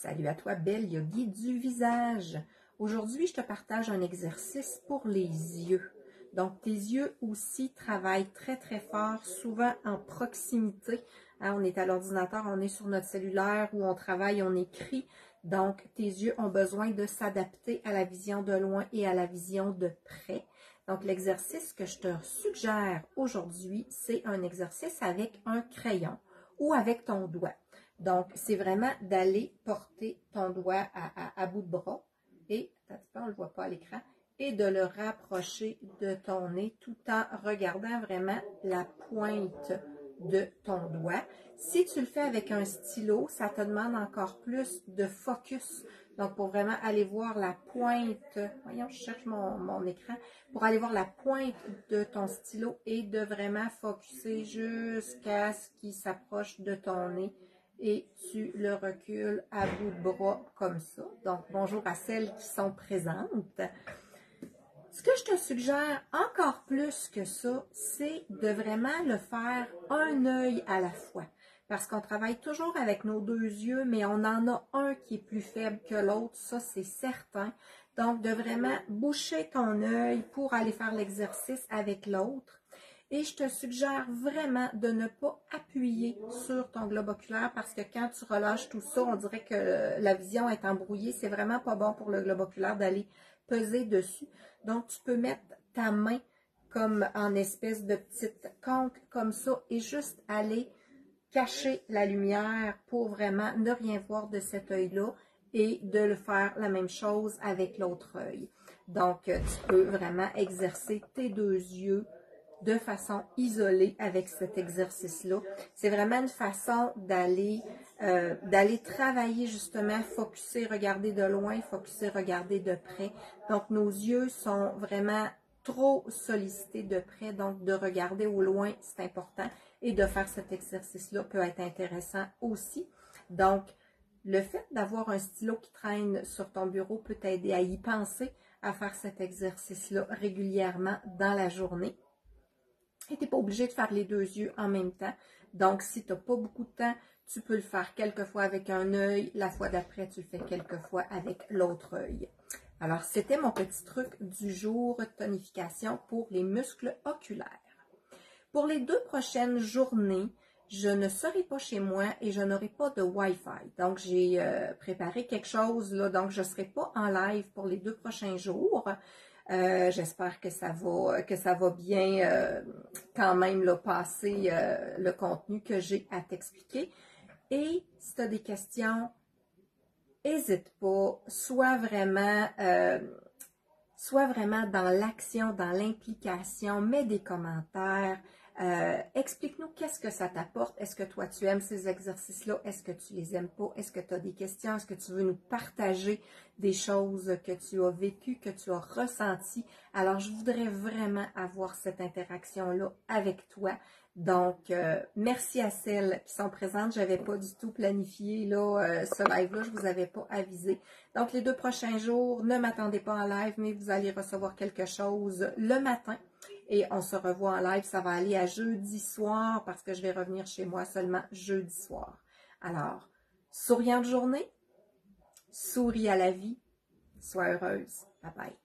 Salut à toi, belle yogi du visage. Aujourd'hui, je te partage un exercice pour les yeux. Donc, tes yeux aussi travaillent très, très fort, souvent en proximité. Hein, on est à l'ordinateur, on est sur notre cellulaire ou on travaille, on écrit. Donc, tes yeux ont besoin de s'adapter à la vision de loin et à la vision de près. Donc, l'exercice que je te suggère aujourd'hui, c'est un exercice avec un crayon ou avec ton doigt. Donc, c'est vraiment d'aller porter ton doigt à bout de bras et, on ne le voit pas à l'écran, et de le rapprocher de ton nez tout en regardant vraiment la pointe de ton doigt. Si tu le fais avec un stylo, ça te demande encore plus de focus. Donc, pour vraiment aller voir la pointe, voyons, je cherche mon écran, pour aller voir la pointe de ton stylo et de vraiment focuser jusqu'à ce qu'il s'approche de ton nez. Et tu le recules à bout de bras comme ça. Donc, bonjour à celles qui sont présentes. Ce que je te suggère encore plus que ça, c'est de vraiment le faire un œil à la fois. Parce qu'on travaille toujours avec nos deux yeux, mais on en a un qui est plus faible que l'autre, ça c'est certain. Donc, de vraiment boucher ton œil pour aller faire l'exercice avec l'autre. Et je te suggère vraiment de ne pas appuyer sur ton globe oculaire parce que quand tu relâches tout ça, on dirait que la vision est embrouillée. C'est vraiment pas bon pour le globe oculaire d'aller peser dessus. Donc, tu peux mettre ta main comme en espèce de petite conque comme ça et juste aller cacher la lumière pour vraiment ne rien voir de cet œil-là et de le faire la même chose avec l'autre œil. Donc, tu peux vraiment exercer tes deux yeux de façon isolée avec cet exercice-là. C'est vraiment une façon d'aller travailler justement, focusser, regarder de loin, focusser, regarder de près. Donc, nos yeux sont vraiment trop sollicités de près, donc de regarder au loin, c'est important. Et de faire cet exercice-là peut être intéressant aussi. Donc, le fait d'avoir un stylo qui traîne sur ton bureau peut t'aider à y penser, à faire cet exercice-là régulièrement dans la journée. Et tu n'es pas obligé de faire les deux yeux en même temps. Donc, si tu n'as pas beaucoup de temps, tu peux le faire quelques fois avec un œil. La fois d'après, tu le fais quelques fois avec l'autre œil. Alors, c'était mon petit truc du jour, tonification pour les muscles oculaires. Pour les 2 prochaines journées, je ne serai pas chez moi et je n'aurai pas de Wi-Fi. Donc, j'ai préparé quelque chose, là, donc je ne serai pas en live pour les 2 prochains jours. J'espère que ça va bien quand même là, passer le contenu que j'ai à t'expliquer. Et si tu as des questions, n'hésite pas, sois vraiment dans l'action, dans l'implication, mets des commentaires. Explique-nous qu'est-ce que ça t'apporte. Est-ce que toi, tu aimes ces exercices-là? Est-ce que tu les aimes pas? Est-ce que tu as des questions? Est-ce que tu veux nous partager des choses que tu as vécues, que tu as ressenties? Alors, je voudrais vraiment avoir cette interaction-là avec toi. Donc, merci à celles qui sont présentes. Je n'avais pas du tout planifié là, ce live-là. Je ne vous avais pas avisé. Donc, les 2 prochains jours, ne m'attendez pas en live, mais vous allez recevoir quelque chose le matin. Et on se revoit en live. Ça va aller à jeudi soir parce que je vais revenir chez moi seulement jeudi soir. Alors, souriante journée, souris à la vie, sois heureuse. Bye bye.